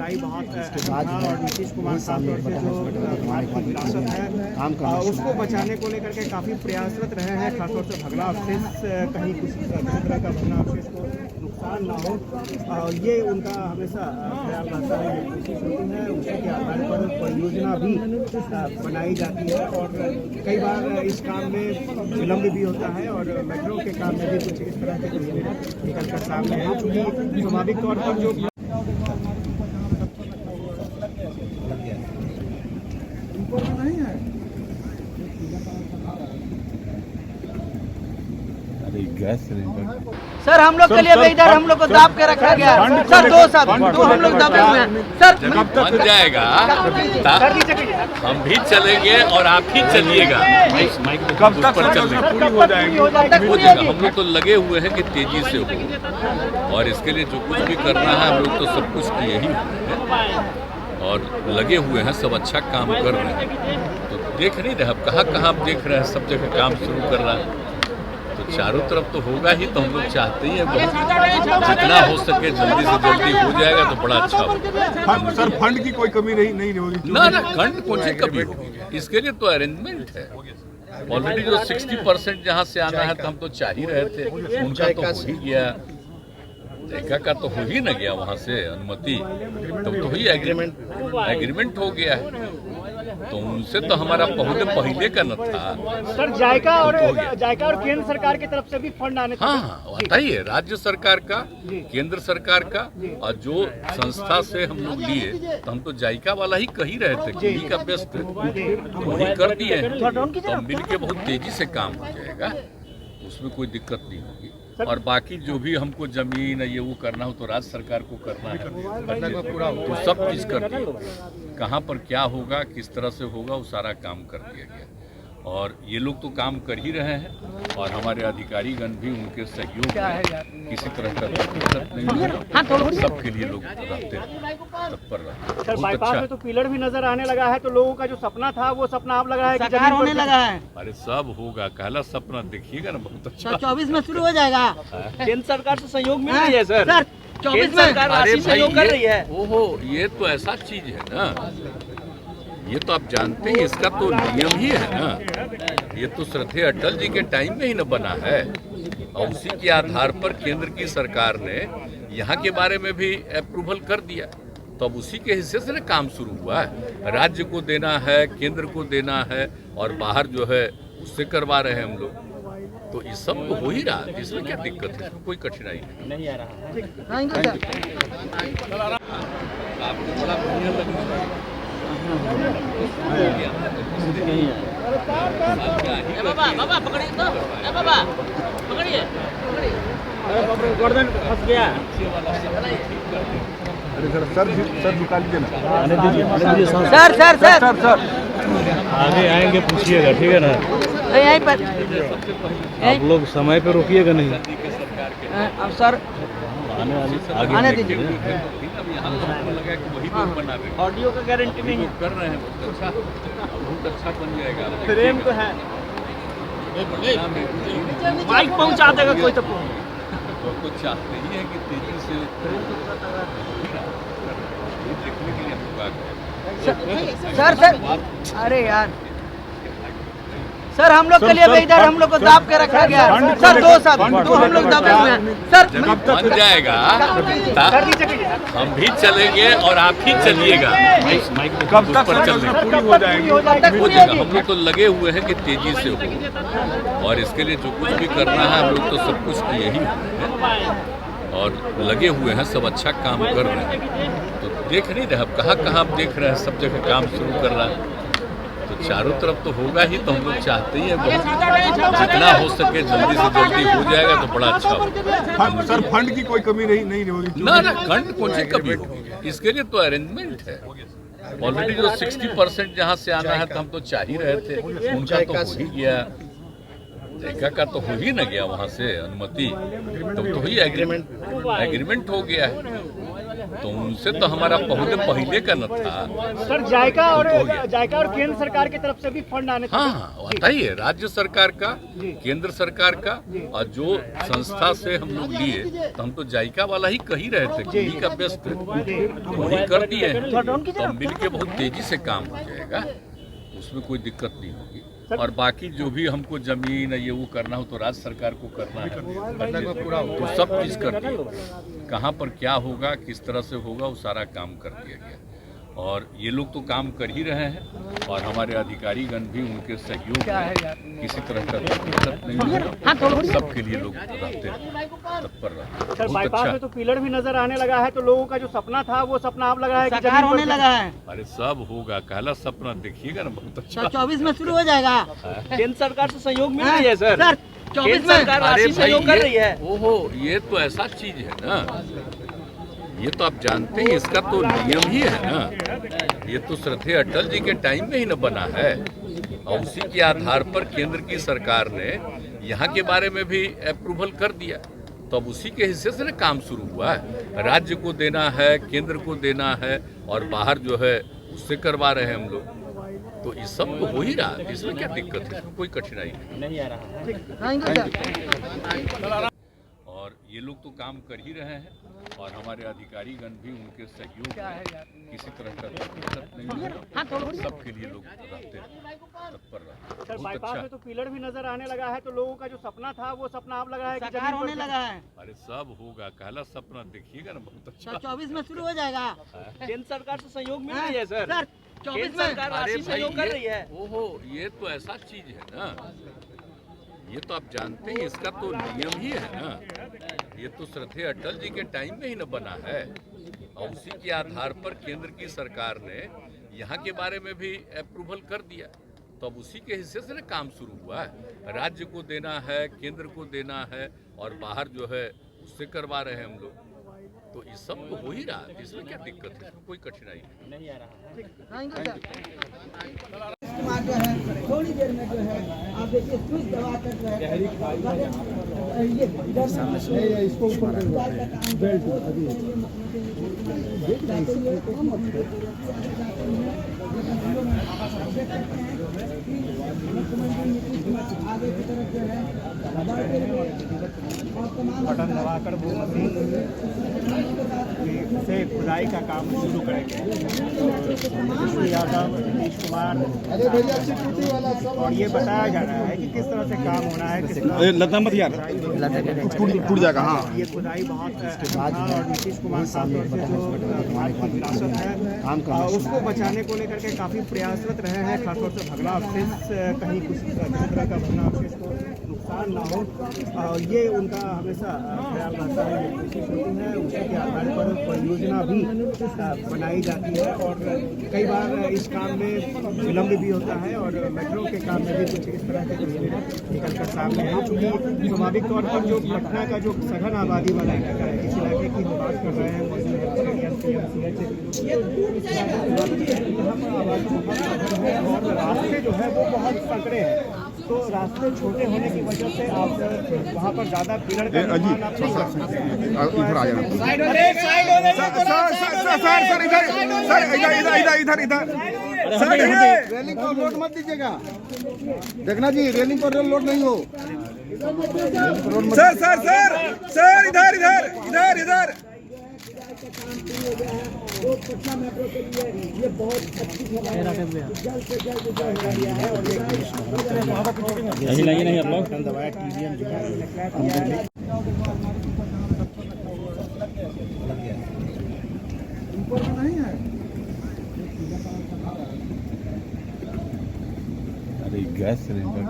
लड़ाई बहुत था और नीतीश कुमार साहब तौर पे जो भारत की विरासत है उसको बचाने को लेकर के काफ़ी प्रयासरत रहे हैं, खासतौर से भगना अवशेष कहीं किसी तरह का भगना अवशेष को नुकसान ना हो, और ये उनका हमेशा ख्याल रहता है, ये कोशिश होती है, उसी के आधार पर परियोजना भी बनाई जाती है और कई बार इस काम में विलम्ब भी होता है और मेट्रो के काम में भी कुछ इस तरह के तस्वीरें निकल कर सामने हैं, क्योंकि स्वाभाविक तौर पर जो नहीं है गैस सिलेंडर सर, हम लोग के लिए भी इधर हम लोग को दाब के रखा गया सर, दो हम लोग दबे हुए हैं सर। बन जाएगा, हम भी चलेंगे और आप ही चलिएगा, कब तक पूरी हो जाएगी? हो जाएगा। हम लोग तो लगे हुए हैं कि तेजी से हो, और इसके लिए जो कुछ भी करना है हम लोग तो सब कुछ किए ही हैं और लगे हुए हैं, सब अच्छा काम कर रहे हैं। तो देख नहीं रहे, अब कहाँ आप देख रहे हैं, सब जगह काम शुरू कर रहा है, तो चारों तरफ तो होगा ही, तो हम लोग चाहते ही हैं जितना हो सके जल्दी से जल्दी हो जाएगा तो बड़ा अच्छा होगा। सर फंड की कोई कमी नहीं होगी ना, फंड कौन सी कमी होगी, इसके लिए तो अरेंजमेंट है ऑलरेडी। जो 60% जहाँ से आना है तो हम तो चाह ही रहे थे, उनका तो हो ही गया, देखा का तो हो ही ना गया वहाँ से अनुमति, तो ही एग्रीमेंट हो गया है, तो उनसे तो हमारा पहले का न था सर। जायका और केंद्र सरकार की तरफ से भी फंड आने, हाँ आता ही है, राज्य सरकार का, केंद्र सरकार का, और जो संस्था से हम लोग लिए तो हम तो जायका वाला ही कह रहे थे कि उन्हीं का बेस्ट वही कर दिए, तो मिल के बहुत तेजी से काम हो जाएगा, उसमें कोई दिक्कत नहीं होगी। और बाकी जो भी हमको जमीन ये वो करना हो तो राज्य सरकार को करना है, तो सब चीज़ कर दिया, कहाँ पर क्या होगा, किस तरह से होगा, वो सारा काम कर दिया गया, और ये लोग तो काम कर ही रहे हैं और हमारे अधिकारीगण भी उनके सहयोग में किसी तरह का दिक्कत नहीं है, सबके लिए लोग रहते हैं, तत्पर रहते हैं। सर बाईपास में तो पिलर भी नजर आने लगा है, तो लोगों का जो सपना था वो सपना अब लग रहा है कि साकार होने लगा है। अरे सब होगा, कहला सपना देखिएगा ना, बहुत अच्छा। 24 में शुरू हो जाएगा। केंद्र सरकार से सहयोग मिल रही है सर, 24 में राशि सहयोग कर रही है। ओहो, ये तो ऐसा चीज है ना, ये तो आप जानते हैं, इसका तो नियम ही है ना, ये तो श्रद्धेय अटल जी के टाइम में ही न बना है, और उसी के आधार पर केंद्र की सरकार ने यहाँ के बारे में भी अप्रूवल कर दिया, तो अब उसी के हिस्से से ना काम शुरू हुआ है, राज्य को देना है, केंद्र को देना है, और बाहर जो है उससे करवा रहे हैं हम लोग, तो ये सब तो हो ही रहा है, इसमें क्या दिक्कत है, कोई कठिनाई नहीं आ रहा। आपको बड़ा बढ़िया लगा बाबा पकड़िए तो, बाबा पकड़िए, गर्दन फंस गया। अरे सर झुका लीजिए ना। सर आगे आएंगे पूछिएगा, ठीक है ना, यहीं पर आप लोग समय पे रोकिएगा नहीं, अब सर आने दीजिए। ऑडियो का गारंटी नहीं है, कर रहे हैं, बहुत अच्छा बन जाएगा, फ्रेम तो है, माइक पहुंचा देगा कोई तो तो चाहते ही है कि तेजी से देखने के लिए सर अरे यार सर, हम लोग के लिए भी इधर हम लोग को दाब के रखा गया सर, दो हम लोग दबे हुए हैं सर। बन जाएगा, हम भी चलेंगे और आप ही चलिएगा, कब तक पूरी हो जाएगी? हो जाएगा। हम लोग तो लगे हुए हैं कि तेजी से हो, और इसके लिए जो कुछ भी करना है हम लोग तो सब कुछ किए ही हैं और लगे हुए हैं, सब अच्छा काम कर रहे हैं, तो देख नहीं रहे, अब कहाँ आप देख रहे हैं, सब जगह काम शुरू कर रहा है, तो चारों तरफ तो होगा ही, तो हम लोग चाहते ही हैं जितना हो सके जल्दी से जल्दी हो जाएगा तो बड़ा अच्छा होगा। सर फंड की कोई कमी नहीं होगी ना, फंड कौन सी कमी होगी, इसके लिए तो अरेंजमेंट है ऑलरेडी। जो 60% जहाँ से आना है तो हम तो चाह ही रहे थे, उनका तो हो ही गया, देखा का तो हो ही ना गया वहाँ से अनुमति, तो ही एग्रीमेंट हो गया है, तो उनसे तो हमारा पहले का न था। सर जायका हो और गया। केंद्र सरकार की तरफ से भी फंड आने हाँ आता ही है, राज्य सरकार का, केंद्र सरकार का, और जो संस्था से हम लोग लिए तो हम तो जायका वाला ही कह ही रहे थे कि उन्हीं का बेस्ट है, तो वही कर दिए हैं। तो मिल के बहुत तेजी से काम हो जाएगा, उसमें कोई दिक्कत नहीं होगी। और बाकी जो भी हमको जमीन ये वो करना हो तो राज्य सरकार को करना है, तो सब चीज़ कर दिया। कहाँ पर क्या होगा, किस तरह से होगा, वो सारा काम कर दिया गया। और ये लोग तो काम कर ही रहे हैं, और हमारे अधिकारीगण भी उनके सहयोग में किसी तरह का दिक्कत नहीं है, सबके लिए लोग रहते हैं, तत्पर रहते हैं। सर बहुत बाईपास अच्छा। में तो पिलर भी नजर आने लगा है, तो लोगों का जो सपना था वो सपना अब लग रहा है कि साकार होने लगा है। अरे सब होगा, कहला सपना देखिएगा ना, बहुत अच्छा। सर 24 में शुरू हो जाएगा। केंद्र सरकार से सहयोग मिल रही है सर। सर 24 में अरे भाई ओहो, ये तो ऐसा चीज है ना, ये तो आप जानते हैं, इसका तो नियम ही है ना। ये तो श्रद्धेय अटल जी के टाइम में ही न बना है, और उसी के आधार पर केंद्र की सरकार ने यहाँ के बारे में भी अप्रूवल कर दिया, तो अब उसी के हिस्से से ना काम शुरू हुआ है। राज्य को देना है, केंद्र को देना है, और बाहर जो है उससे करवा रहे हैं हम लोग, तो ये सब तो हो ही रहा है, इसमें क्या दिक्कत है, इसमें कोई कठिनाई नहीं आ रहा। और ये लोग तो काम कर ही रहे हैं, और हमारे अधिकारीगण भी उनके सहयोग में किसी तरह का दिक्कत नहीं है, सबके लिए लोग रहते हैं, तत्पर रहते हैं। सर बहुत बाईपास अच्छा। में तो पिलर भी नजर आने लगा है, तो लोगों का जो सपना था वो सपना अब लग रहा है कि साकार होने लगा है। अरे सब होगा, कहला सपना देखिएगा ना, बहुत अच्छा। सर 24 में शुरू हो जाएगा। केंद्र सरकार से सहयोग मिल रही है सर। सर 24 में अरे भाई ओहो, ये तो ऐसा चीज है ना, ये तो आप जानते हैं, इसका तो नियम ही है ना। ये तो श्रद्धेय अटल जी के टाइम में ही न बना है, और उसी के आधार पर केंद्र की सरकार ने यहाँ के बारे में भी अप्रूवल कर दिया, तो अब उसी के हिस्से से ना काम शुरू हुआ है। राज्य को देना है, केंद्र को देना है, और बाहर जो है उससे करवा रहे हैं हम लोग, तो ये सब तो हो ही रहा है, इसमें क्या दिक्कत है, इसमें कोई कठिनाई नहीं आ रहा। कुमार जो है थोड़ी देर में जो है आप देखिए स्विच दबा कर जो है ये इसको ऊपर बेल्ट आगे की तरफ जो है बटन दबाकर वो मशीन से खुदाई का काम शुरू करेंगे। विष्णु यादव, नीतीश कुमार, और ये बताया जा रहा है कि किस तरह से काम होना है, किस तरह लता मत यार, टूट जाएगा। हाँ, ये खुदाई बहुत अहम था, और नीतीश कुमार खासतौर से जो भारत की विरासत है उसको बचाने को लेकर के काफ़ी प्रयासरत रहे हैं, खासतौर से भगना अवशेष कहीं किसी तरह का भगना अवशेष को नुकसान ना हो, ये उनका हमेशा ख्याल रहता है। ये कोशिश होती है, उसी के आधार पर परियोजना भी बनाई जाती है, और कई बार इस काम में विलम्ब भी होता है, और मेट्रो के काम में भी कुछ इस तरह के तस्वीरें निकल कर सामने हैं। चूँकि स्वाभाविक तौर पर जो पटना का जो सघन आबादी वाला इलाका है, इस इलाके की हम बात कर रहे हैं, और रास्ते जो है वो बहुत संकरे हैं, तो रास्ते छोटे होने की वजह से आप वहाँ पर ज़्यादा पिलर का निर्माण आप नहीं कर सकते हैं। इधर आ जाना। सर रेलिंग को लोड मत दीजिएगा, देखना जी रेलिंग को लोड नहीं हो। सर सर सर सर इधर इधर इधर इधर तो पटना मेट्रो के लिए ये बहुत अच्छी खबर है। जल्द से जल्द जो है और नहीं आप लोग दवाया टीवीएम जो है नहीं है। अरे गैस सिलेंडर